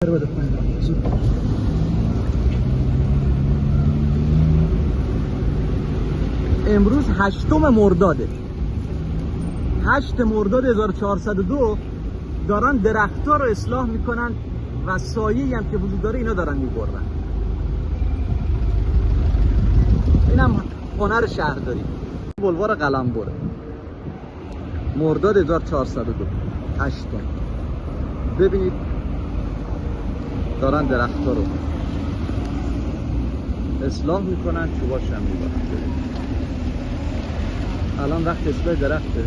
سری بده پایین زود. امروز 8 مرداده، 8 مرداد 1402 دارن درخت‌ها رو اصلاح میکنن و سایه‌ای هم که وجود داره اینا دارن میبرن. اینم هنر شهرداری. بلوار قلمبره، مرداد 1402 8. ببینید دارن درخت‌ها رو اصلاح میکنن، چوباش هم میبرن. الان وقت اصلاح درخته.